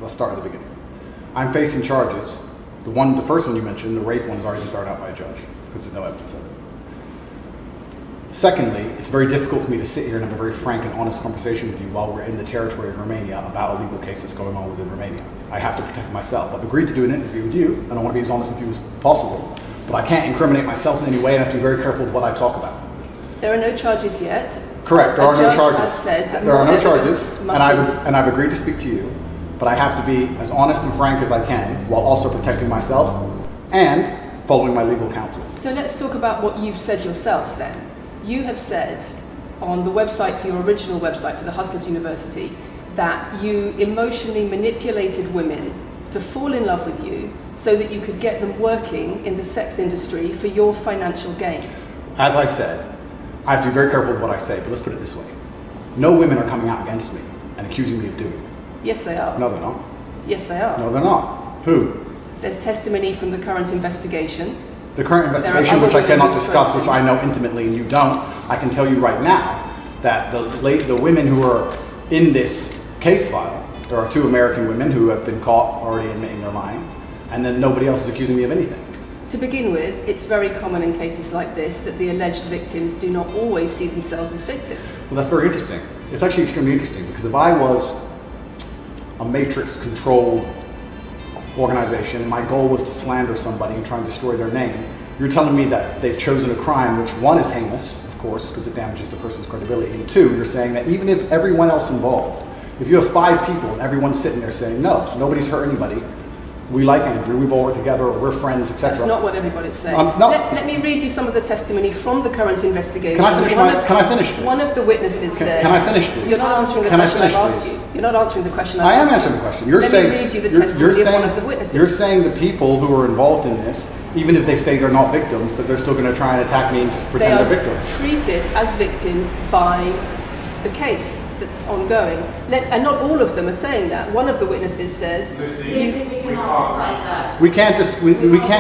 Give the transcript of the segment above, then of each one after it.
let's start at the beginning. I'm facing charges. The first one you mentioned, the rape one, has already been thrown out by a judge because there's no evidence of it. Secondly, it's very difficult for me to sit here and have a very frank and honest conversation with you while we're in the territory of Romania about a legal case that's going on within Romania. I have to protect myself. I've agreed to do an interview with you, and I want to be as honest with you as possible, but I can't incriminate myself in any way, and I have to be very careful with what I talk about. There are no charges yet. Correct, there are no charges. Has said that there are no charges, and and I've agreed to speak to you, but I have to be as honest and frank as I can while also protecting myself and following my legal counsel. So let's talk about what you've said yourself then. You have said on the website, for your original website for the Hustlers University, that you emotionally manipulated women to fall in love with you so that you could get them working in the sex industry for your financial gain. As I said, I have to be very careful with what I say, but let's put it this way. No women are coming out against me and accusing me of doing it. Yes, they are. No, they're not. Yes, they are. No, they're not. Who? There's testimony from the current investigation. The current investigation, which I cannot discuss, which I know intimately and you don't, I can tell you right now that the women who are in this case file, there are 2 American women who have been caught already admitting they're lying, and then nobody else is accusing me of anything. To begin with, it's very common in cases like this that the alleged victims do not always see themselves as victims. Well, that's very interesting. It's actually extremely interesting, because if I was a matrix-controlled organization and my goal was to slander somebody and try and destroy their name, you're telling me that they've chosen a crime which, 1, is heinous, of course, because it damages the person's credibility, and 2, you're saying that even if everyone else involved, if you have 5 people and everyone's sitting there saying, no, nobody's hurt anybody, we like Andrew, we've all worked together, or we're friends, etc. That's not what everybody's saying. No. Let me read you some of the testimony from the current investigation. Can I finish, please? One of the witnesses said... Can I finish, please? You're not answering the question I've asked you. You're not answering the question I've asked you. I am answering the question. Let me read you the testimony of one of the witnesses. You're saying the people who are involved in this, even if they say they're not victims, that they're still going to try and attack me and pretend they're victims. They are treated as victims by the case that's ongoing. And not all of them are saying that. One of the witnesses says... We can't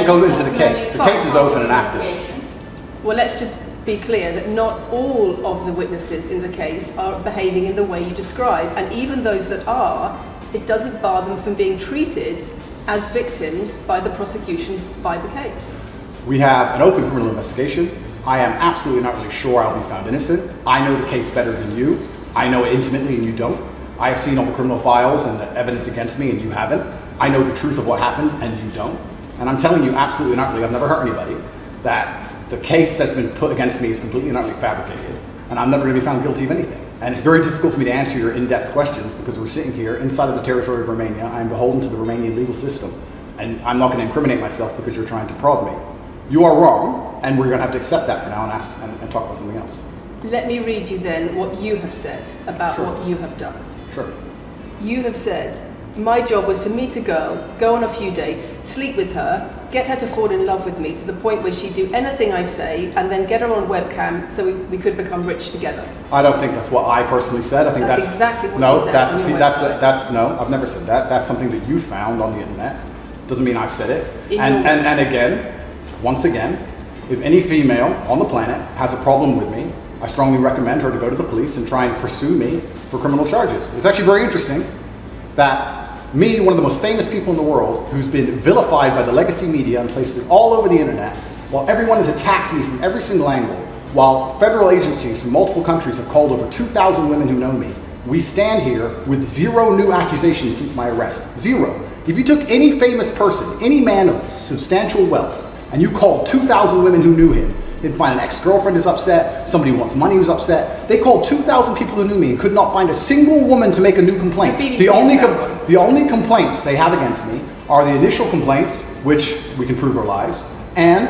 go into the case. The case is open and active. Well, let's just be clear that not all of the witnesses in the case are behaving in the way you describe. And even those that are, it doesn't bar them from being treated as victims by the prosecution by the case. We have an open criminal investigation. I am absolutely not really sure I'll be found innocent. I know the case better than you. I know it intimately and you don't. I have seen all the criminal files and the evidence against me and you haven't. I know the truth of what happened and you don't. And I'm telling you absolutely and utterly, I've never hurt anybody, that the case that's been put against me is completely and utterly fabricated. And I'm never going to be found guilty of anything. And it's very difficult for me to answer your in-depth questions because we're sitting here inside of the territory of Romania. I am beholden to the Romanian legal system. And I'm not going to incriminate myself because you're trying to prod me. You are wrong, and we're going to have to accept that for now and talk about something else. Let me read you then what you have said about what you have done. Sure. You have said, my job was to meet a girl, go on a few dates, sleep with her, get her to fall in love with me to the point where she'd do anything I say, and then get her on webcam so we could become rich together. I don't think that's what I personally said. I think that's exactly what no, you said that's no, I've never said that. That's something that you found on the internet. Doesn't mean I've said it. And again, once again, if any female on the planet has a problem with me, I strongly recommend her to go to the police and try and pursue me for criminal charges. It's actually very interesting that me, one of the most famous people in the world, who's been vilified by the legacy media and places all over the internet, while everyone has attacked me from every single angle, while federal agencies from multiple countries have called over 2,000 women who know me, we stand here with 0 new accusations since my arrest. 0. If you took any famous person, any man of substantial wealth, and you called 2,000 women who knew him, he'd find an ex-girlfriend is upset, somebody who wants money who's upset. They called 2,000 people who knew me and could not find a single woman to make a new complaint. The only complaints they have against me are the initial complaints, which we can prove are lies, and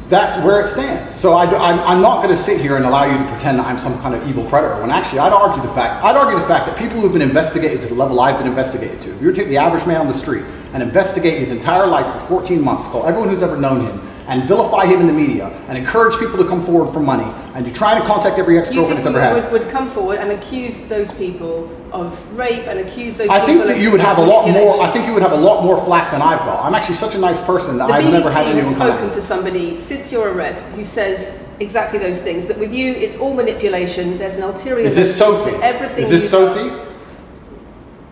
that's where it stands. So I'm not going to sit here and allow you to pretend that I'm some kind of evil predator, when actually I'd argue the fact that people who've been investigated to the level I've been investigated to, if you were to take the average man on the street and investigate his entire life for 14 months, call everyone who's ever known him, and vilify him in the media, and encourage people to come forward for money, and you try to contact every ex-girlfriend that's ever had. Would come forward and accuse those people of rape and accuse those people I think that you would have a lot more. I think you would have a lot more flack than I've got. I'm actually such a nice person that I've never had anyone come. The BBC has spoken to somebody since your arrest who says exactly those things. That with you, it's all manipulation. There's an ulterior. Is this Sophie? Everything. Is this Sophie?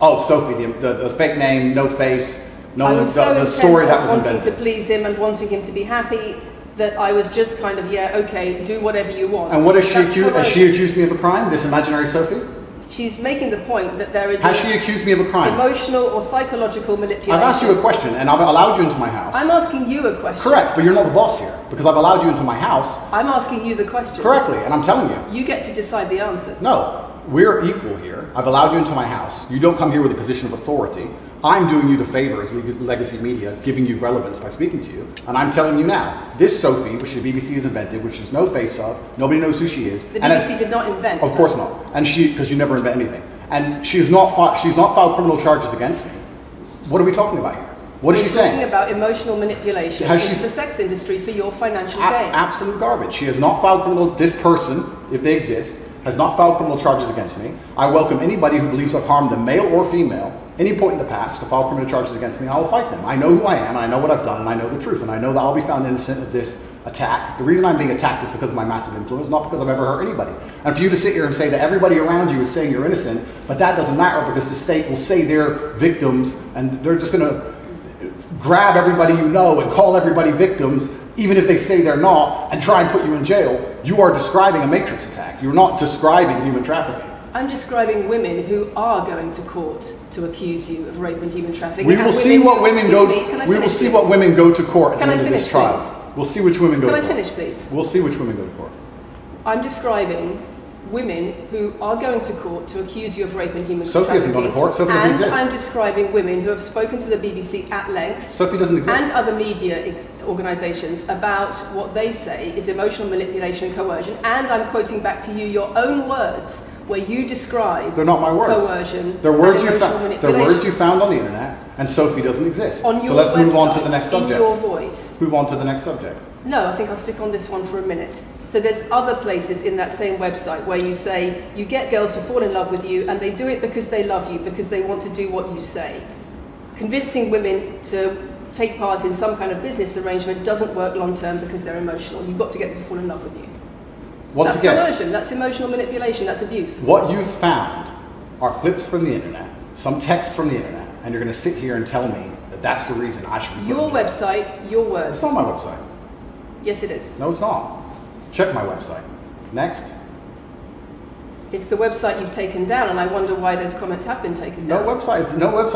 Oh, Sophie, the fake name, no face, I was so the story that was wanting invented. to please him and wanting him to be happy that I was just kind of, yeah, okay, do whatever you want. And what is she That's accused? Has she accused me of a crime? This imaginary Sophie? She's making the point that there is Has she accused me of a crime? emotional or psychological manipulation. I've asked you a question, and I've allowed you into my house. I'm asking you a question. Correct, but you're not the boss here, because I've allowed you into my house. I'm asking you the question. Correctly, and I'm telling you. You get to decide the answers. No, we're equal here. I've allowed you into my house. You don't come here with a position of authority. I'm doing you the favor as legacy media, giving you relevance by speaking to you. And I'm telling you now, this Sophie, which the BBC has invented, which there's no face of, nobody knows who she is. The BBC did not invent. Of course not. And because you never invent anything. And she's not filed criminal charges against me. What are we talking about here? What is she saying? Talking about emotional manipulation into the sex industry for your financial gain. Absolute garbage. She has not filed this person, if they exist, has not filed criminal charges against me. I welcome anybody who believes I've harmed them, male or female, any point in the past, to file criminal charges against me. I will fight them. I know who I am, and I know what I've done, and I know the truth, and I know that I'll be found innocent of this attack. The reason I'm being attacked is because of my massive influence, not because I've ever hurt anybody. And for you to sit here and say that everybody around you is saying you're innocent, but that doesn't matter because the state will say they're victims, and they're just going to grab everybody you know and call everybody victims, even if they say they're not, and try and put you in jail. You are describing a matrix attack. You're not describing human trafficking. I'm describing women who are going to court to accuse you of rape and human trafficking. We will see what women go. We will see what women go to court at Can the I end of this finish, trial. please? We'll see which women go to court. Can I finish, please? We'll see which women go to court. I'm describing women who are going to court to accuse you of rape and human Sophie trafficking. hasn't gone to court. Sophie doesn't exist. And I'm describing women who have spoken to the BBC at length. Sophie doesn't exist. And other media organisations about what they say is emotional manipulation and coercion. And I'm quoting back to you your own words where you describe They're not my words. Coercion. They're words manipulation. they're words you found on the internet, and Sophie doesn't exist. On your so let's move on to the website, next subject. In your voice. Move on to the next subject. No, I think I'll stick on this one for a minute. So there's other places in that same website where you say you get girls to fall in love with you and they do it because they love you, because they want to do what you say. Convincing women to take part in some kind of business arrangement doesn't work long term because they're emotional. You've got to get them to fall in love with you. Once That's again, coercion, that's emotional manipulation, that's abuse. what you've found are clips from the internet, some text from the internet, and you're going to sit here and tell me that that's the reason I should be Your put in jail. website, your words. It's not my website. Yes, it is. No, it's not. Check my website. Next. It's the website you've taken down, and I wonder why those comments have been taken No down. website's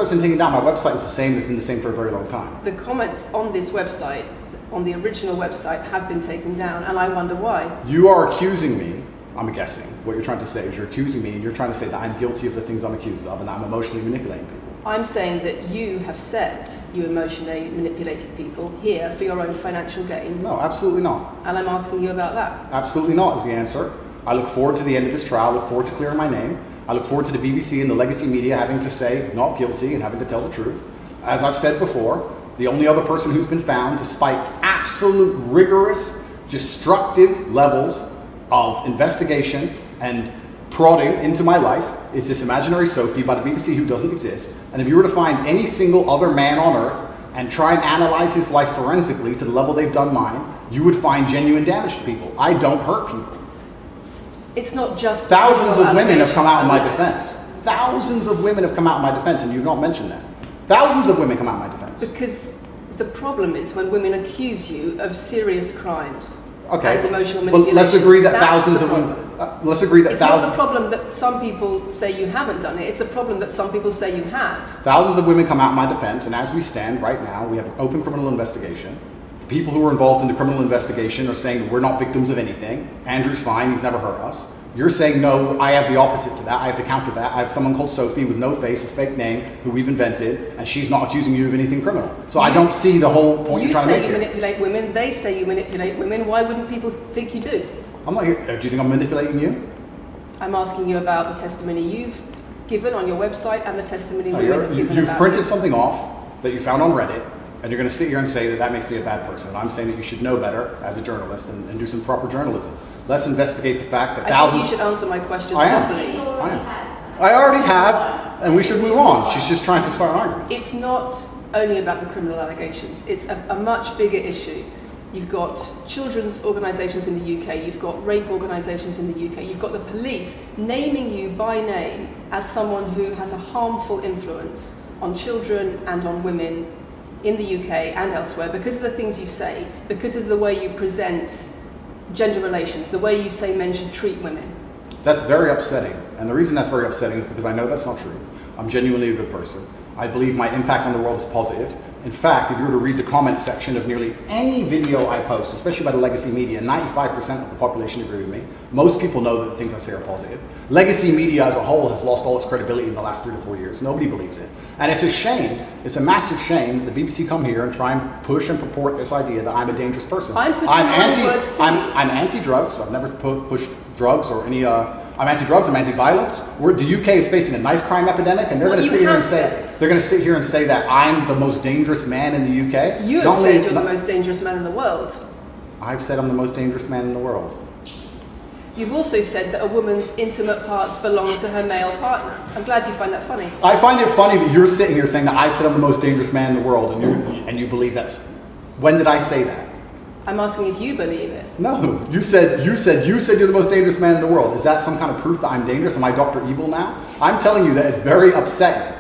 been taken down. My website is the same. It's been the same for a very long time. The comments on this website, on the original website, have been taken down, and I wonder why. You are accusing me. I'm guessing what you're trying to say is you're accusing me, and you're trying to say that I'm guilty of the things I'm accused of, and that I'm emotionally manipulating people. I'm saying that you have said you emotionally manipulated people here for your own financial gain, No, absolutely not. and I'm asking you about that. Absolutely not is the answer. I look forward to the end of this trial. I look forward to clearing my name. I look forward to the BBC and the legacy media having to say not guilty and having to tell the truth. As I've said before, the only other person who's been found, despite absolute rigorous, destructive levels of investigation and prodding into my life, is this imaginary Sophie by the BBC who doesn't exist. And if you were to find any single other man on earth and try and analyze his life forensically to the level they've done mine, you would find genuine damage to people. I don't hurt people. It's not just Thousands of women have come out in my allegations, defense. Thousands of women have come out in my defense, and you've not mentioned that. Thousands of women come out in my defense. because the problem is when women accuse you of serious crimes Okay, and emotional but manipulation. let's agree that That's thousands the of women. problem. Let's agree that It's not the thousands. problem that some people say you haven't done it. It's a problem that some people say you have. Thousands of women come out in my defense, and as we stand right now, we have an open criminal investigation. The people who are involved in the criminal investigation are saying that we're not victims of anything. Andrew's fine, he's never hurt us. You're saying, no, I have the opposite to that. I have to counter that. I have someone called Sophie with no face, a fake name, who we've invented, and she's not accusing you of anything criminal. So I don't see the whole point You you're trying to say make you here. manipulate women, they say you manipulate women. Why wouldn't people think you do? I'm not here. Do you think I'm manipulating you? I'm asking you about the testimony you've given on your website and the testimony No, women have given you've about printed you. something off that you found on Reddit, and you're going to sit here and say that that makes me a bad person. I'm saying that you should know better as a journalist and do some proper journalism. Let's investigate the fact that I thousands. think you should answer my questions I am. properly. I am. I already have, and we should move on. She's just trying to start an argument. It's not only about the criminal allegations. It's a much bigger issue. you've got children's organisations in the UK, you've got rape organisations in the UK, you've got the police naming you by name as someone who has a harmful influence on children and on women in the UK and elsewhere because of the things you say, because of the way you present gender relations, the way you say men should treat women. That's very upsetting. And the reason that's very upsetting is because I know that's not true. I'm genuinely a good person. I believe my impact on the world is positive. In fact, if you were to read the comment section of nearly any video I post, especially by the legacy media, 95% of the population agree with me. Most people know that the things I say are positive. Legacy media as a whole has lost all its credibility in the last 3 to 4 years. Nobody believes it. And it's a shame, it's a massive shame that the BBC come here and try and push and purport this idea that I'm a dangerous person. I'm anti-drugs. I've never pushed drugs or any... I'm anti-drugs. I'm anti-violence. The UK is facing a knife crime epidemic, and they're going to sit here and say that I'm the most dangerous man in the UK. You have said you're the most dangerous man in the world. I've said I'm the most dangerous man in the world. You've also said that a woman's intimate parts belong to her male partner. I'm glad you find that funny. I find it funny that you're sitting here saying that I've said I'm the most dangerous man in the world, and you believe that's. When did I say that? I'm asking if you believe it. No, you said you're the most dangerous man in the world. Is that some kind of proof that I'm dangerous? Am I Dr. Evil now? I'm telling you that it's very upsetting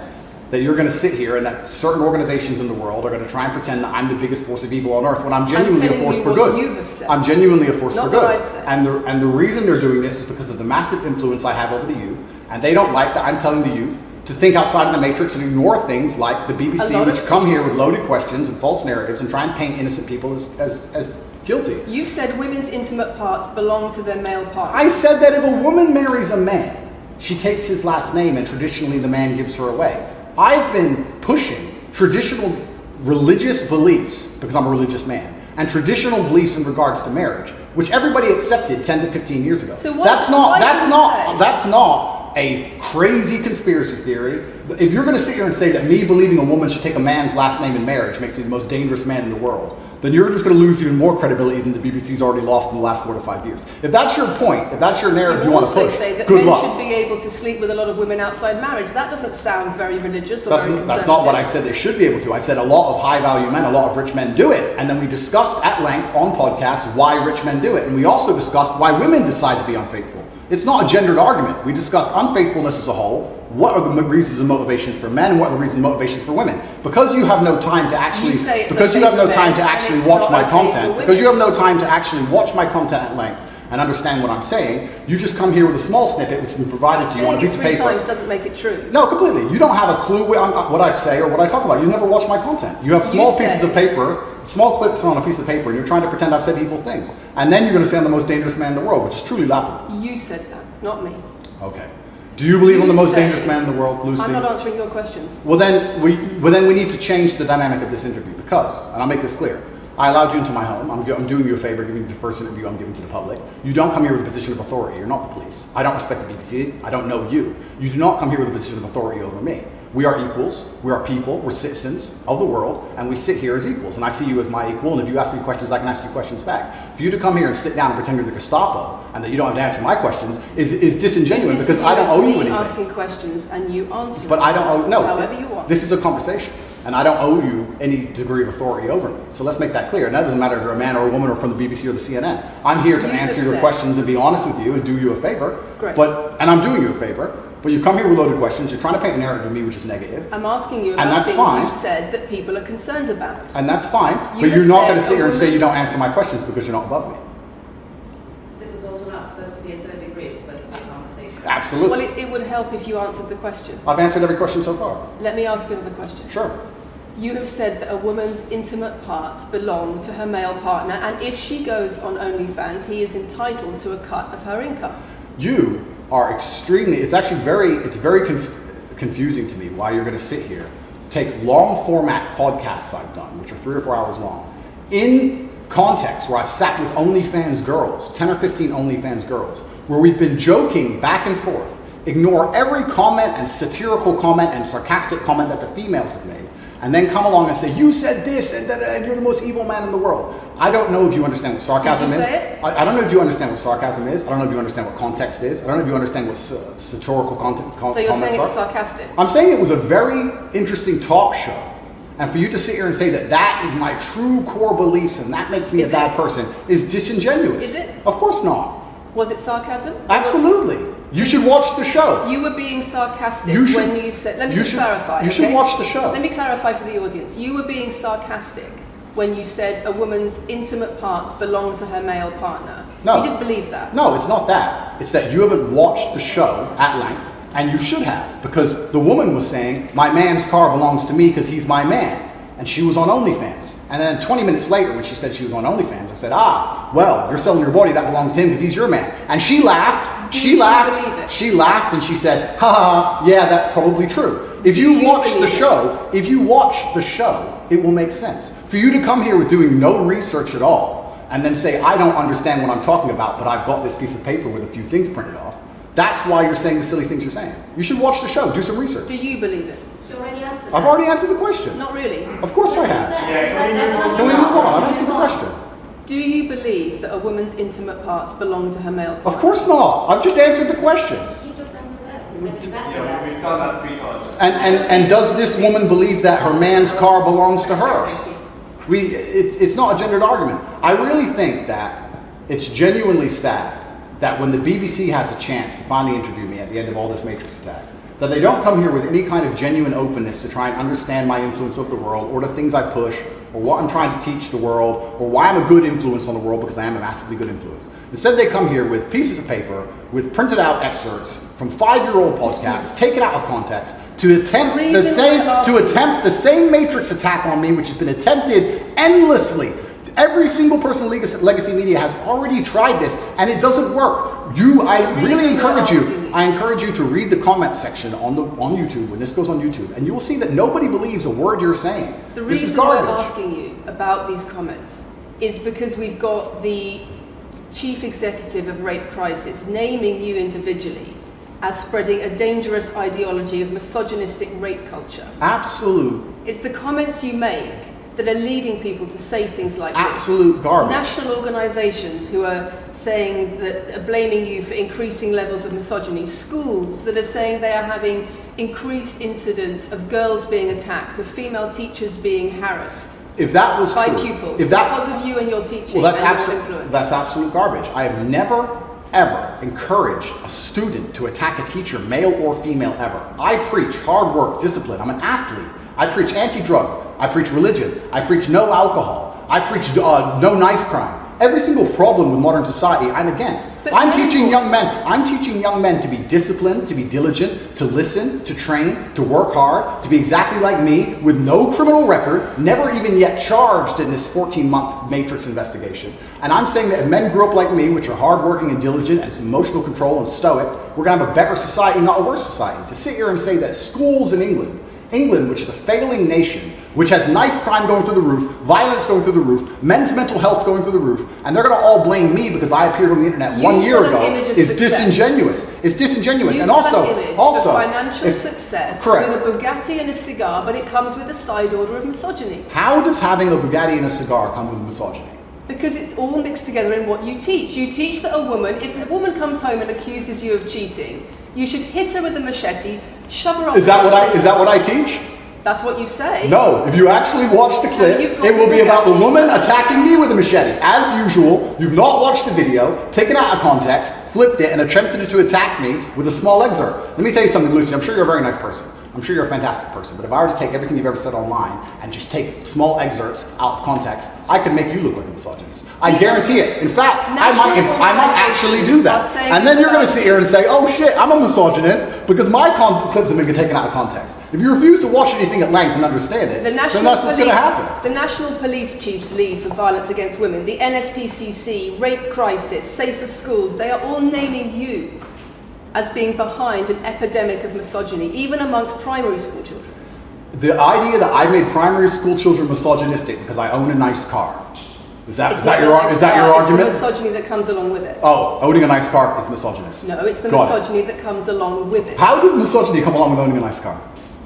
that you're going to sit here and that certain organizations in the world are going to try and pretend that I'm the biggest force of evil on earth when I'm genuinely a force for good. You have said. I'm genuinely a force for good. Not what I've said. And the reason they're doing this is because of the massive influence I have over the youth, and they don't like that I'm telling the youth to think outside the matrix and ignore things like the BBC, which come here with loaded questions and false narratives and try and paint innocent people as guilty. You've said women's intimate parts belong to their male partner. I said that if a woman marries a man, she takes his last name and traditionally the man gives her away. I've been pushing traditional religious beliefs, because I'm a religious man, and traditional beliefs in regards to marriage, which everybody accepted 10 to 15 years ago. So that's not a crazy conspiracy theory. If you're going to sit here and say that me believing a woman should take a man's last name in marriage makes me the most dangerous man in the world, then you're just going to lose even more credibility than the BBC's already lost in the last 4 to 5 years. If that's your point, if that's your narrative you want to push, say that good luck. Men should be able to sleep with a lot of women outside marriage. That doesn't sound very religious or very conservative. That's not what I said they should be able to. I said a lot of high-value men, a lot of rich men do it. And then we discussed at length on podcasts why rich men do it. And we also discussed why women decide to be unfaithful. It's not a gendered argument. We discussed unfaithfulness as a whole. What are the reasons and motivations for men, and what are the reasons and motivations for women? Because you have no time to actually, watch my content, because you have no time to actually watch my content at length and understand what I'm saying, you just come here with a small snippet which has been provided to you on a piece of paper. Saying it 3 times doesn't make it true. No, completely. You don't have a clue what I say or what I talk about. You never watch my content. You have small pieces of paper, small clips on a piece of paper, and you're trying to pretend I've said evil things. And then you're going to say I'm the most dangerous man in the world, which is truly laughable. You said that, not me. Okay. Do you believe I'm the most dangerous man in the world, Lucy? I'm not answering your questions. Well, then we need to change the dynamic of this interview because, and I'll make this clear, I allowed you into my home. I'm doing you a favor, giving you the first interview I'm giving to the public. You don't come here with a position of authority. You're not the police. I don't respect the BBC. I don't know you. You do not come here with a position of authority over me. We are equals. We are people. We're citizens of the world, and we sit here as equals. And I see you as my equal, and if you ask me questions, I can ask you questions back. For you to come here and sit down and pretend you're the Gestapo, and that you don't have to answer my questions, is disingenuous because I don't owe you anything. Asking questions and you answer. But I don't owe, no. However you want. This is a conversation. And I don't owe you any degree of authority over me. So let's make that clear. And that doesn't matter if you're a man or a woman or from the BBC or the CNN. I'm here to answer your questions and be honest with you and do you a favor. Great. And I'm doing you a favor. But you come here with loaded questions. You're trying to paint a narrative of me which is negative. I'm asking you about things you've said that people are concerned about. And that's fine. But you're not going to sit here and say you don't answer my questions because you're not above me. This is also not supposed to be a third degree. It's supposed to be a conversation. Absolutely. Well, it would help if you answered the question. I've answered every question so far. Let me ask you another question. Sure. You have said that a woman's intimate parts belong to her male partner, and if she goes on OnlyFans, he is entitled to a cut of her income. You are extremely, it's very confusing to me why you're going to sit here, take long format podcasts I've done, which are 3 or 4 hours long, in context where I've sat with OnlyFans girls, 10 or 15 OnlyFans girls, where we've been joking back and forth, ignore every comment and satirical comment and sarcastic comment that the females have made, and then come along and say, you said this, and you're the most evil man in the world. I don't know if you understand what sarcasm is. I don't know if you understand what sarcasm is. I don't know if you understand what context is. I don't know if you understand what satirical comments are. So you're saying it was sarcastic? I'm saying it was a very interesting talk show And for you to sit here and say that that is my true core beliefs and that makes me a bad person is disingenuous. Is it? Of course not. Was it sarcasm? Absolutely. You should watch the show. You were being sarcastic You should- when you said, let me you just should- clarify. you should okay? watch the show. Let me clarify for the audience. You were being sarcastic when you said a woman's intimate parts belong to her male partner. No. You did believe that. No, it's not that. It's that you haven't watched the show at length, and you should have, because the woman was saying, my man's car belongs to me because he's my man. And she was on OnlyFans. And then 20 minutes later, when she said she was on OnlyFans, I said, well, you're selling your body, that belongs to him because he's your man. And she laughed. Do She you laughed. believe it? She laughed and she said, ha ha, ha, yeah, that's probably true. If Do you you watch the believe it? show, if you watch the show, it will make sense. For you to come here with doing no research at all, and then say, I don't understand what I'm talking about, but I've got this piece of paper with a few things printed off, that's why you're saying the silly things you're saying. You should watch the show, do some research. Do you believe it? You already answered I've that. already answered the question. Not really. Of course I Yes, have. he said there's Can we move on? I've Can answered we the move on? question. Do you believe that a woman's intimate parts belong to her male partner? Of course not. I've just answered the question. He just answered that. He said exactly Yeah, that. we've done that 3 times. And does this woman believe that her man's car belongs to her? It's not a gendered argument. I really think that it's genuinely sad that when the BBC has a chance to finally interview me at the end of all this Matrix attack, that they don't come here with any kind of genuine openness to try and understand my influence over the world or the things I push or what I'm trying to teach the world or why I'm a good influence on the world, because I am a massively good influence. Instead, they come here with pieces of paper with printed out excerpts from 5-year-old podcasts taken out of context to attempt the same Matrix attack on me, which has been attempted endlessly. Every single person in Legacy Media has already tried this, and it doesn't work. I really encourage you. I encourage you to read the comment section on YouTube when this goes on YouTube, and you will see that nobody believes a word you're saying. The This is reason I'm garbage. asking you about these comments is because we've got the chief executive of Rape Crisis naming you individually as spreading a dangerous ideology of misogynistic rape culture. Absolute It's the comments you make that are leading people to say things like this. Absolute garbage. National organisations who are saying that, are blaming you for increasing levels of misogyny. Schools that are saying they are having increased incidents of girls being attacked, of female teachers being harassed If that was by true, pupils if that because of you and your teaching well, that's and your absolute influence. that's absolute garbage. I have never ever encouraged a student to attack a teacher, male or female, ever. I preach hard work, discipline. I'm an athlete. I preach anti-drug. I preach religion. I preach no alcohol. I preach no knife crime. Every single problem with modern society, I'm against. But I'm no. teaching young men to be disciplined, to be diligent, to listen, to train, to work hard, to be exactly like me, with no criminal record, never even yet charged in this 14-month Matrix investigation. And I'm saying that if men grew up like me, which are hardworking and diligent and some emotional control and stoic, we're going to have a better society, not a worse society. To sit here and say that schools in England, which is a failing nation, which has knife crime going through the roof, violence going through the roof, men's mental health going through the roof, and they're going to all blame me because I appeared on the internet You 1 year sell an ago, image of is success. disingenuous. It's disingenuous. You And sell also, an image of financial it's- success correct. with a Bugatti and a cigar, but it comes with a side order of misogyny. How does having a Bugatti and a cigar come with misogyny? Because it's all mixed together in what you teach. You teach that if a woman comes home and accuses you of cheating, you should hit her with a machete, shove her off. Is that what I teach? That's what you say. No, if you actually watch the So clip, you've got it will the be about the Bugatti. woman attacking me with a machete. As usual, you've not watched the video, taken it out of context, flipped it, and attempted to attack me with a small excerpt. Let me tell you something, Lucy. I'm sure you're a very nice person. I'm sure you're a fantastic person. But if I were to take everything you've ever said online and just take small excerpts out of context, I could make you look like a misogynist. I guarantee it. In fact, I might actually do that. And then you're going to sit here and say, oh shit, I'm a misogynist because my clips have been taken out of context. If you refuse to watch anything at length and understand it, The then National that's what's going to happen. The National Police Chiefs League for Violence Against Women, the NSPCC, Rape Crisis, Safer Schools, they are all naming you as being behind an epidemic of misogyny, even amongst primary school children. The idea that I made primary school children misogynistic because I own a nice car. Is that your argument? It's the misogyny that comes along with it. Oh, owning a nice car is misogynist. No, it's the Got it. misogyny that comes along with it. How does misogyny come along with owning a nice car?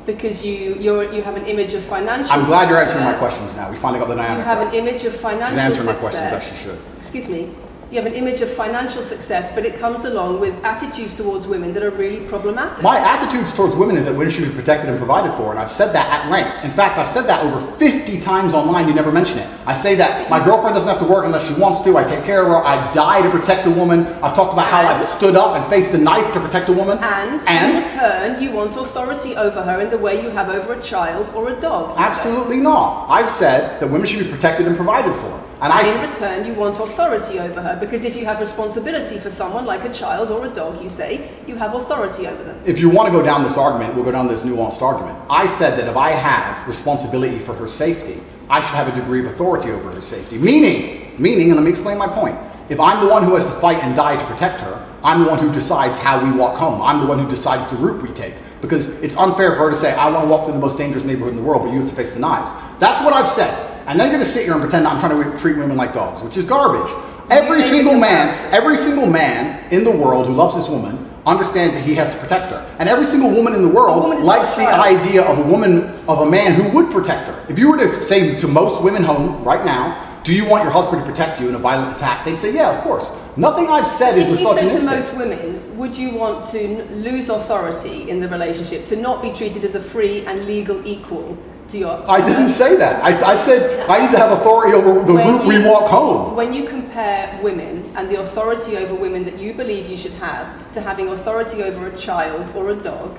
Because you have an image of financial I'm glad you're answering my success. questions now. We finally got the You dynamic. have right. an image of financial She's answering my success. questions as she should. Excuse me. You have an image of financial success, but it comes along with attitudes towards women that are really problematic. My attitudes towards women is that women should be protected and provided for, and I've said that at length. In fact, I've said that over 50 times online, you never mention it. I say that my girlfriend doesn't have to work unless she wants to, I take care of her, I die to protect a woman. I've talked about how I've stood up and faced a knife to protect a woman. And in return, you want authority over her in the way you have over a child or a dog. Absolutely not. I've said that women should be protected and provided for. And in return, you want authority over her, because if you have responsibility for someone like a child or a dog, you say, you have authority over them. If you want to go down this argument, we'll go down this nuanced argument. I said that if I have responsibility for her safety, I should have a degree of authority over her safety. Meaning, and let me explain my point. If I'm the one who has to fight and die to protect her, I'm the one who decides how we walk home. I'm the one who decides the route we take. Because it's unfair for her to say, I want to walk through the most dangerous neighborhood in the world, but you have to face the knives. That's what I've said. And then you're going to sit here and pretend I'm trying to treat women like dogs, which is garbage. Every single man in the world who loves this woman understands that he has to protect her. And every single woman in the world likes the idea of a man who would protect her. If you were to say to most women home right now, do you want your husband to protect you in a violent attack? They'd say, yeah, of course. Nothing I've said is misogynistic. If you said to most women, would you want to lose authority in the relationship, to not be treated as a free and legal equal to your partner? I didn't say that. I said I need to have authority over the route we walk home. When you compare women and the authority over women that you believe you should have to having authority over a child or a dog,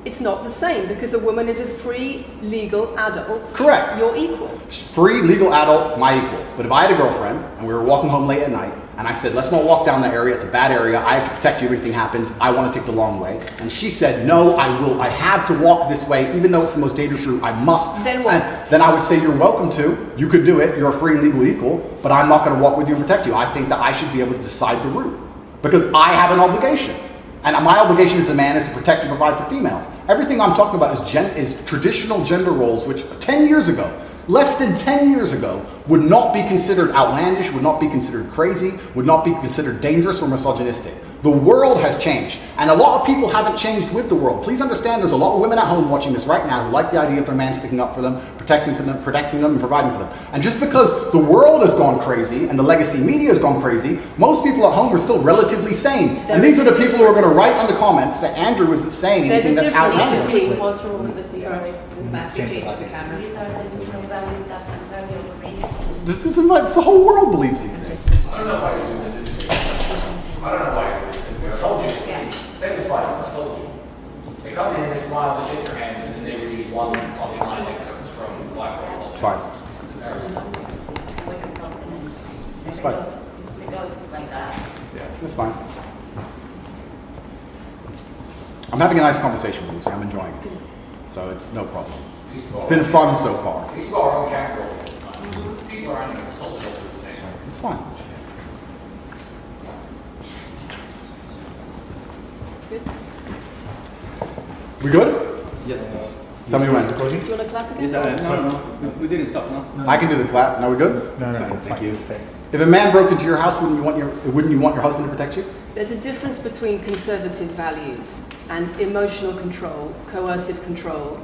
it's not the same, because a woman is a free, legal adult. Correct. You're equal. Free, legal adult, my equal. But if I had a girlfriend and we were walking home late at night and I said, let's not walk down that area, it's a bad area, I have to protect you if anything happens, I want to take the long way. And she said, no, I have to walk this way, even though it's the most dangerous route, I must. Then what? And then I would say, you're welcome to, you could do it, you're a free and legal equal, but I'm not going to walk with you and protect you. I think that I should be able to decide the route, because I have an obligation. And my obligation as a man is to protect and provide for females. Everything I'm talking about is traditional gender roles, which 10 years ago, less than 10 years ago, would not be considered outlandish, would not be considered crazy, would not be considered dangerous or misogynistic. The world has changed, and a lot of people haven't changed with the world. Please understand, there's a lot of women at home watching this right now who like the idea of their man sticking up for them, protecting them, and providing for them. And just because the world has gone crazy and the legacy media has gone crazy, most people at home are still relatively sane. And these are the people who are going to write on the comments that Andrew isn't saying anything that's outlandish. Pause for a moment, this is Matthew change the camera. These are the values that are very overrated. It's the whole world believes these things. I don't know why you do this. I don't know why you do this. I told you. Say this twice. I told you. They come in, they smile, they shake their hands, and then they read one on the line excerpts from Black Girl. It's fine. It's fine. It goes like that. Yeah, that's fine. I'm having a nice conversation with you, so I'm enjoying it. So it's no problem. It's been fun so far. These people are on camera all this time. People are on it's total shelter today. It's fine. We good? Yes. Tell me when. Do you want to clap again? Yes, I am. No, we didn't stop, no? I can do the clap. Now we good? No, thank you. If a man broke into your house, wouldn't you want your husband to protect you? There's a difference between conservative values and emotional control, coercive control.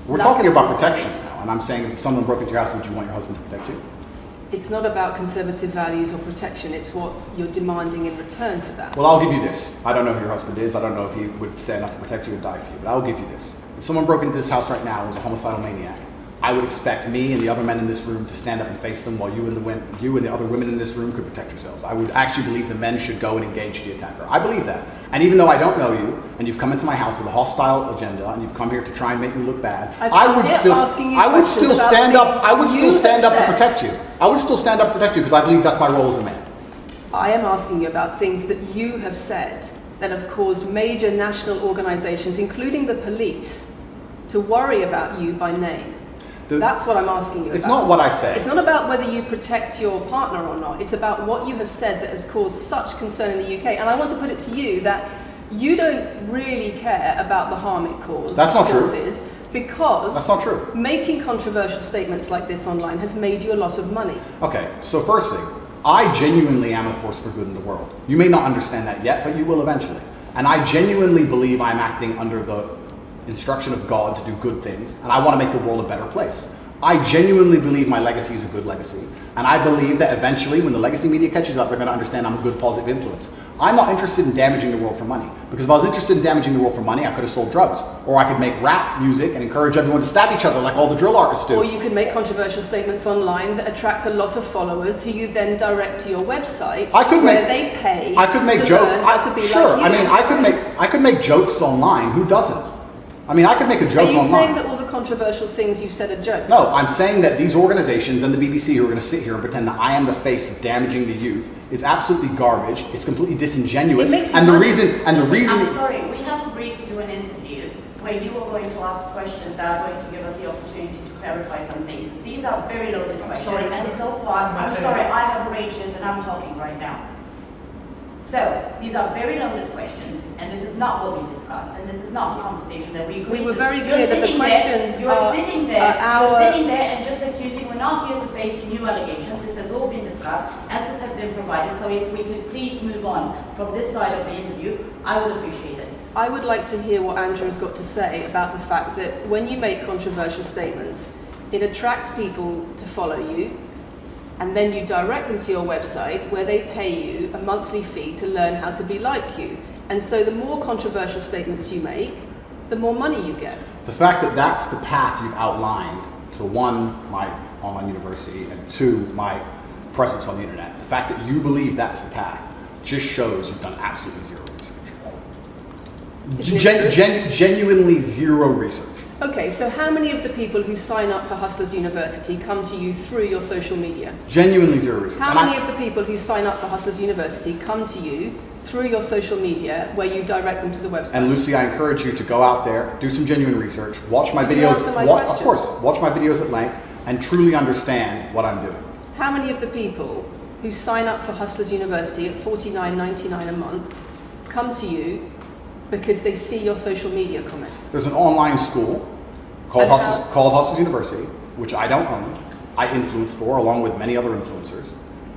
We're lack talking of about consent. protection now, and I'm saying if someone broke into your house, would you want your husband to protect you? It's not about conservative values or protection, it's what you're demanding in return for that. Well, I'll give you this. I don't know who your husband is. I don't know if he would stand up and protect you or die for you, but I'll give you this. If someone broke into this house right now and was a homicidal maniac, I would expect me and the other men in this room to stand up and face them while you and the other women in this room could protect yourselves. I would actually believe the men should go and engage the attacker. I believe that. And even though I don't know you, and you've come into my house with a hostile agenda, and you've come here to try and make me look bad, I would still stand up to protect you. I would still stand up to protect you because I believe that's my role as a man. I am asking you about things that you have said that have caused major national organizations, including the police, to worry about you by name. That's what I'm asking you about. It's not what I say. It's not about whether you protect your partner or not. It's about what you have said that has caused such concern in the UK. And I want to put it to you that you don't really care about the harm it causes. That's not true. Because that's not true. Making controversial statements like this online has made you a lot of money. Okay, so first thing, I genuinely am a force for good in the world. You may not understand that yet, but you will eventually. And I genuinely believe I'm acting under the instruction of God to do good things, and I want to make the world a better place. I genuinely believe my legacy is a good legacy. And I believe that eventually, when the legacy media catches up, they're going to understand I'm a good, positive influence. I'm not interested in damaging the world for money. Because if I was interested in damaging the world for money, I could have sold drugs. Or I could make rap music and encourage everyone to stab each other like all the drill artists do. Or you could make controversial statements online that attract a lot of followers who you then direct to your website where they pay I could make to jokes. learn how to be Sure, like you. I mean, I could make jokes online. Who doesn't? I mean, I could make a joke Are you online. saying that all the controversial things you've said are jokes? No, I'm saying that these organizations and the BBC who are going to sit here and pretend that I am the face of damaging the youth is absolutely garbage. It's completely disingenuous. It makes you And the money. reason I'm sorry, we have agreed to do an interview where you are going to ask questions that are going to give us the opportunity to clarify some things. These are very loaded questions, sorry. and so far, I'm sorry, I have arranged this and I'm talking right now. So, these are very loaded questions, and this is not what we discussed, and this is not the conversation that we agreed to. We were very You're clear that the sitting there- questions You're are- sitting there, are you're our- sitting there and just accusing, we're not here to face new allegations, this has all been discussed, answers have been provided, so if we could please move on from this side of the interview, I would appreciate it. I would like to hear what Andrew's got to say about the fact that when you make controversial statements, it attracts people to follow you, and then you direct them to your website where they pay you a monthly fee to learn how to be like you. And so the more controversial statements you make, the more money you get. the fact that that's the path you've outlined to one, my online university, and two, my presence on the internet. The fact that you believe that's the path just shows you've done absolutely zero research. Genuinely zero research. Okay, so how many of the people who sign up for Hustlers University come to you through your social media? Genuinely zero research. How And many of the people who sign up for Hustlers University come to you through your social media where you direct them to the website? And Lucy, I encourage you to go out there, do some genuine research, watch my Could you videos, answer my of question? course, watch my videos at length, and truly understand what I'm doing. How many of the people who sign up for Hustlers University at $49.99 a month come to you because they see your social media comments? There's an online school called And Hustlers University, which I don't own. I influence for, along with many other influencers,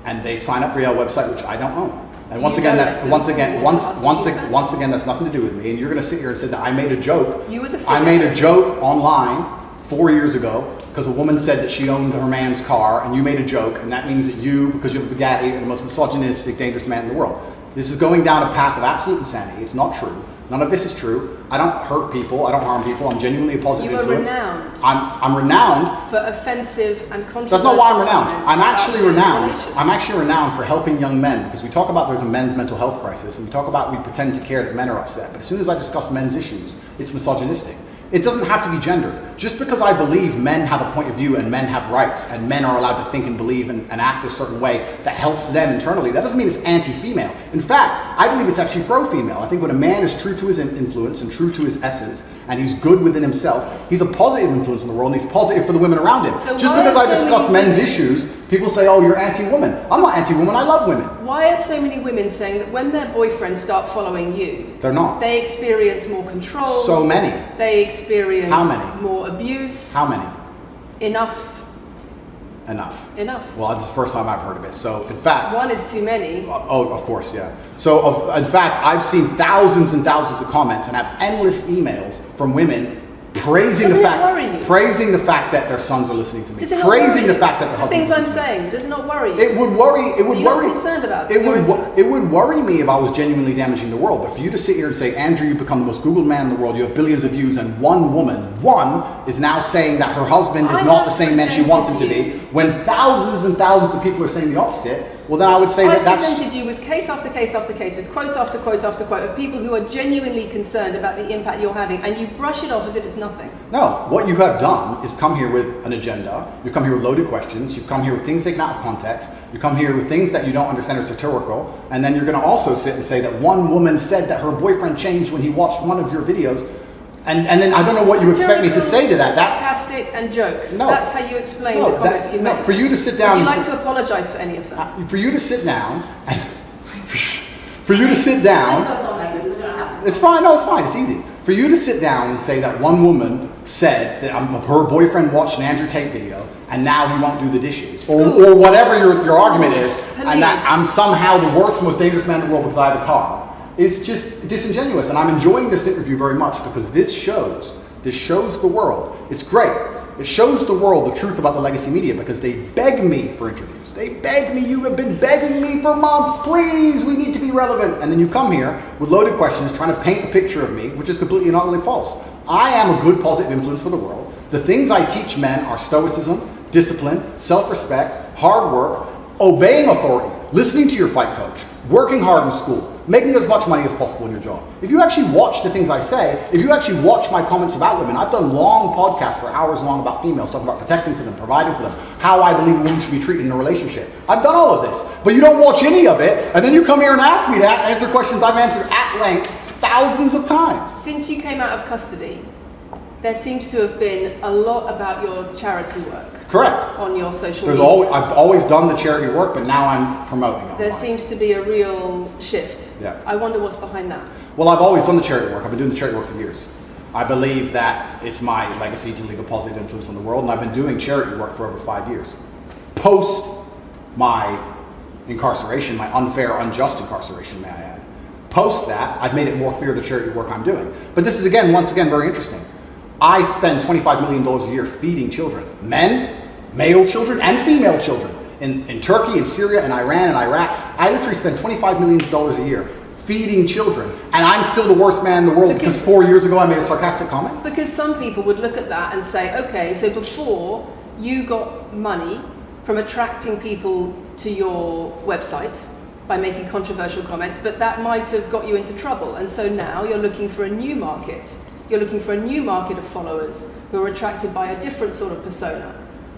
and they sign up via a website which I don't own. And once You again, know that's that once you again, want once to once Hustlers ag- once again, that's nothing to do with me. And you're going to sit here and say that I made a joke. You were the I made a figurehead. joke online 4 years ago because a woman said that she owned her man's car, and you made a joke, and that means that you, because you have a Bugatti, are the most misogynistic, dangerous man in the world. This is going down a path of absolute insanity. It's not true. None of this is true. I don't hurt people. I don't harm people. I'm genuinely a positive You are influence. renowned I'm renowned. for offensive and controversial That's not why I'm renowned. comments I'm about actually your renowned. relations. I'm actually renowned for helping young men, because we talk about there's a men's mental health crisis, and we talk about we pretend to care that men are upset. But as soon as I discuss men's issues, it's misogynistic. It doesn't have to be gendered. Just because I believe men have a point of view and men have rights and men are allowed to think and believe and act a certain way that helps them internally, that doesn't mean it's anti-female. In fact, I believe it's actually pro-female. I think when a man is true to his influence and true to his essence, and he's good within himself, he's a positive influence in the world, and he's positive for the women around him. So Just why because are I so discuss many men's women- issues, people say, oh, you're anti-woman. I'm not anti-woman, I love women. Why are so many women saying that when their boyfriends start following you, They're not. they experience more control? So many. They experience How many? more abuse? How many? Enough. Enough. Well, this is the first time I've heard of it. So, in fact, One is too many. oh, of course, yeah. So, in fact, I've seen thousands and thousands of comments and have endless emails from women praising Doesn't the it fact, worry you? praising the fact that their sons are listening to me, Does it not praising worry the you? fact that their The husbands. things I'm listen to me. saying, does it not worry you? It would worry. It would You're not worry. concerned about it your would. influence? It would worry me if I was genuinely damaging the world. But for you to sit here and say, Andrew, you've become the most Googled man in the world. You have billions of views, and one woman, is now saying that her husband is I not the have same man she wants him to presented be. When thousands and thousands of people are saying the opposite, well, then I would say I that that's. presented you with case after case after case, with quote after quote after quote of people who are genuinely concerned about the impact you're having, and you brush it off as if it's nothing. No, what you have done is come here with an agenda. You've come here with loaded questions. You've come here with things taken out of context. You come here with things that you don't understand are satirical. And then you're going to also sit and say that one woman said that her boyfriend changed when he watched one of your videos. And then I don't know what you expect me to say to that. That's sarcastic and jokes. No. That's how you explain No, the comments you no, make. for you to sit down Would you and like say- to apologise for any of them? for you to sit down. For you to sit down. Let's go on like this, we're gonna have to. It's fine. No, it's fine. It's easy. For you to sit down and say that one woman said that her boyfriend watched an Andrew Tate video and now he won't do the dishes, or whatever your argument is, and that Police. I'm somehow the worst, most dangerous man in the world because I have a car, is just disingenuous. And I'm enjoying this interview very much because this shows the world. It's great. It shows the world the truth about the legacy media because they beg me for interviews. They beg me, you have been begging me for months, please, we need to be relevant. And then you come here with loaded questions trying to paint a picture of me, which is completely and utterly false. I am a good positive influence for the world. The things I teach men are stoicism, discipline, self-respect, hard work, obeying authority, listening to your fight coach, working hard in school, making as much money as possible in your job. If you actually watch the things I say, if you actually watch my comments about women, I've done long podcasts for hours long about females, talking about protecting for them, providing for them, how I believe a woman should be treated in a relationship. I've done all of this, but you don't watch any of it, and then you come here and ask me to answer questions I've answered at length thousands of times. Since you came out of custody, there seems to have been a lot about your charity work. Correct. On your social There's media. I've always done the charity work, but now I'm promoting it. There seems to be a real shift. Yeah. I wonder what's behind that. Well, I've always done the charity work. I've been doing the charity work for years. I believe that it's my legacy to leave a positive influence on the world, and I've been doing charity work for over 5 years. Post my incarceration, my unfair, unjust incarceration, may I add. Post that, I've made it more clear the charity work I'm doing. But this is, once again, very interesting. I spend $25 million a year feeding children, men, male children, and female children in Turkey, in Syria, and Iran, and Iraq. I literally spend $25 million a year feeding children, and I'm still the worst man in the world because 4 years ago I made a sarcastic comment? Because some people would look at that and say, okay, so before you got money from attracting people to your website by making controversial comments, but that might have got you into trouble, and so now you're looking for a new market. You're looking for a new market of followers who are attracted by a different sort of persona.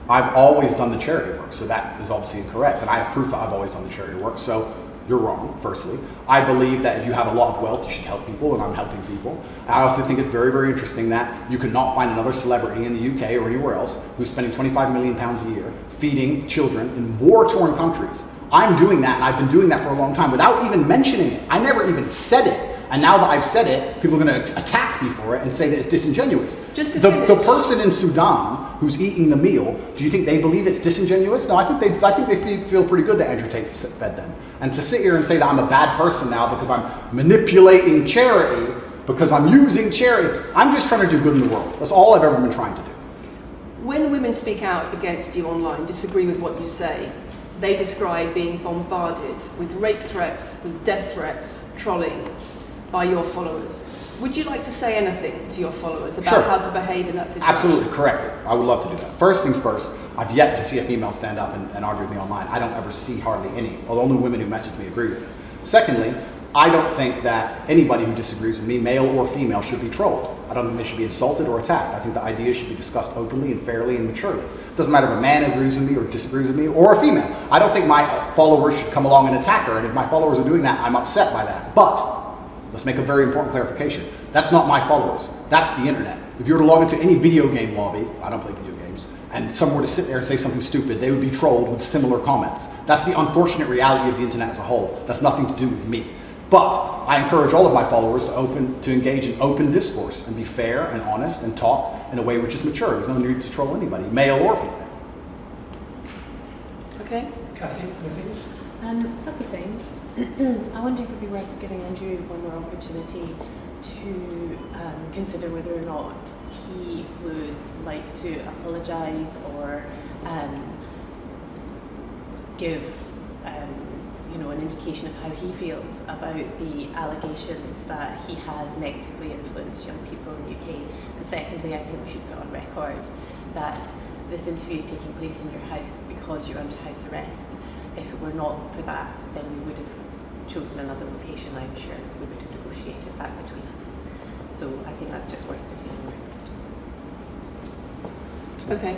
I've always done the charity work, so that is obviously incorrect, and I have proof that I've always done the charity work, so you're wrong, firstly. I believe that if you have a lot of wealth, you should help people, and I'm helping people. I also think it's very, very interesting that you could not find another celebrity in the UK or anywhere else who's spending £25 million a year feeding children in war-torn countries. I'm doing that, and I've been doing that for a long time without even mentioning it. I never even said it. And now that I've said it, people are going to attack me for it and say that it's disingenuous. The person in Sudan who's eating the meal, do you think they believe it's disingenuous? No, I think they feel pretty good that Andrew Tate fed them. And to sit here and say that I'm a bad person now because I'm manipulating charity, because I'm using charity, I'm just trying to do good in the world. That's all I've ever been trying to do. When women speak out against you online, disagree with what you say, they describe being bombarded with rape threats, with death threats, trolling by your followers. Would you like to say anything to your followers about how to behave in that situation? Absolutely, correct. I would love to do that. First things first, I've yet to see a female stand up and argue with me online. I don't ever see hardly any. The only women who message me agree with it. Secondly, I don't think that anybody who disagrees with me, male or female, should be trolled. I don't think they should be insulted or attacked. I think the ideas should be discussed openly and fairly and maturely. It doesn't matter if a man agrees with me or disagrees with me, or a female. I don't think my followers should come along and attack her, and if my followers are doing that, I'm upset by that. But let's make a very important clarification. That's not my followers. That's the internet. If you were to log into any video game lobby, I don't play video games, and someone were to sit there and say something stupid, they would be trolled with similar comments. That's the unfortunate reality of the internet as a whole. That's nothing to do with me. But I encourage all of my followers to engage in open discourse and be fair and honest and talk in a way which is mature. There's no need to troll anybody, male or female. Okay. Kathy, anything? A couple of things. I wonder if it would be worth giving Andrew one more opportunity to consider whether or not he would like to apologise or give an indication of how he feels about the allegations that he has negatively influenced young people in the UK. And secondly, I think we should put on record that this interview is taking place in your house because you're under house arrest. If it were not for that, then we would have chosen another location, I'm sure. We would have negotiated that between us. So I think that's just worth putting on record. Okay.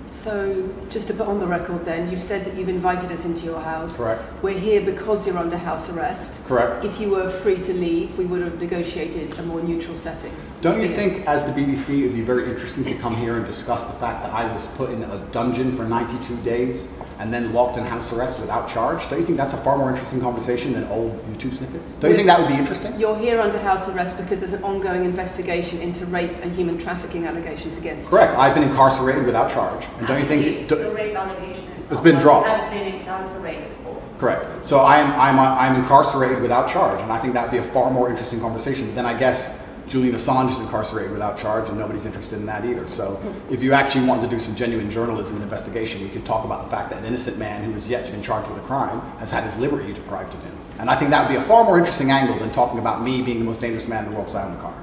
So just to put on the record then, you've said that you've invited us into your house. Correct. We're here because you're under house arrest. Correct. If you were free to leave, we would have negotiated a more neutral setting. Don't you think, as the BBC, it would be very interesting to come here and discuss the fact that I was put in a dungeon for 92 days and then locked in house arrest without charge? Don't you think that's a far more interesting conversation than old YouTube snippets? Don't you think that would be interesting? You're here under house arrest because there's an ongoing investigation into rape and human trafficking allegations against you. Correct. I've been incarcerated without charge. And don't you think the rape allegation it's been dropped? Has been incarcerated for. Correct. So I'm incarcerated without charge, and I think that would be a far more interesting conversation. Then I guess Julian Assange is incarcerated without charge, and nobody's interested in that either. So if you actually wanted to do some genuine journalism and investigation, you could talk about the fact that an innocent man who is yet to be charged with a crime has had his liberty deprived of him. And I think that would be a far more interesting angle than talking about me being the most dangerous man in the world because I own a car.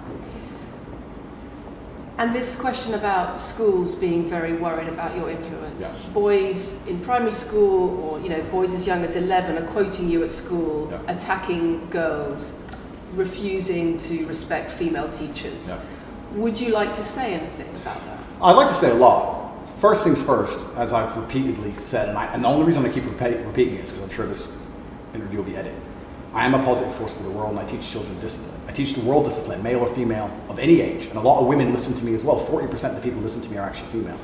And this question about schools being very worried about your influence. Yeah. Boys in primary school, or boys as young as 11 are quoting you at school, Yeah. attacking girls, refusing to respect female teachers. Yeah. Would you like to say anything about that? I'd like to say a lot. First things first, as I've repeatedly said, and the only reason I keep repeating it is because I'm sure this interview will be edited. I am a positive force for the world, and I teach children discipline. I teach the world discipline, male or female, of any age. And a lot of women listen to me as well. 40% of the people who listen to me are actually female.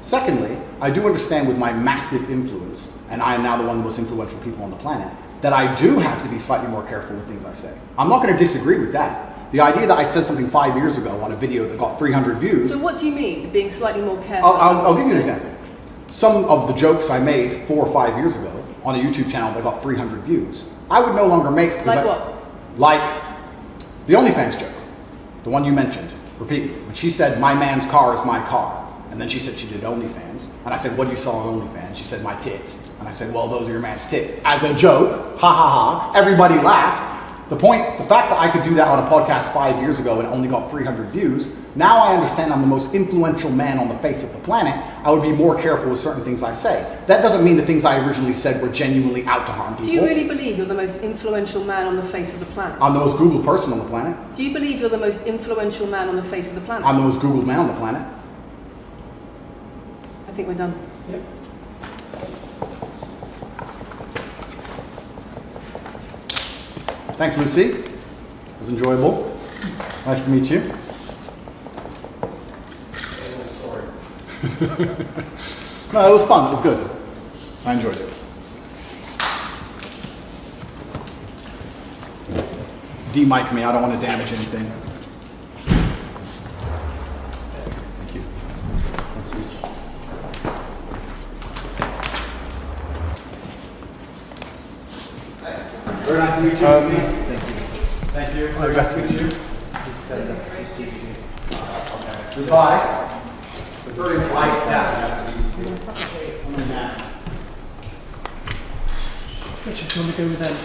Secondly, I do understand with my massive influence, and I am now the one of the most influential people on the planet, that I do have to be slightly more careful with things I say. I'm not going to disagree with that. The idea that I said something 5 years ago on a video that got 300 views... So what do you mean, being slightly more careful? I'll give you an example. Some of the jokes I made 4 or 5 years ago on a YouTube channel that got 300 views, I would no longer make... Like what? Like the OnlyFans joke, the one you mentioned repeatedly. When she said, my man's car is my car. And then she said she did OnlyFans. And I said, what do you saw on OnlyFans? She said, my tits. And I said, well, those are your man's tits. As a joke, ha ha ha, everybody laughed. The fact that I could do that on a podcast 5 years ago and only got 300 views, now I understand I'm the most influential man on the face of the planet. I would be more careful with certain things I say. That doesn't mean the things I originally said were genuinely out to harm people. Do you really believe you're the most influential man on the face of the planet? I'm the most Googled person on the planet. Do you believe you're the most influential man on the face of the planet? I'm the most Googled man on the planet. I think we're done. Yep. Thanks, Lucy. It was enjoyable. Nice to meet you. No, it was fun. It was good. I enjoyed it. De-mic me. I don't want to damage anything. Thank you. Very nice to meet you. Lucy. Thank you. Very nice to meet you. Goodbye. It's a very polite staff. Richard, do you want to go with them?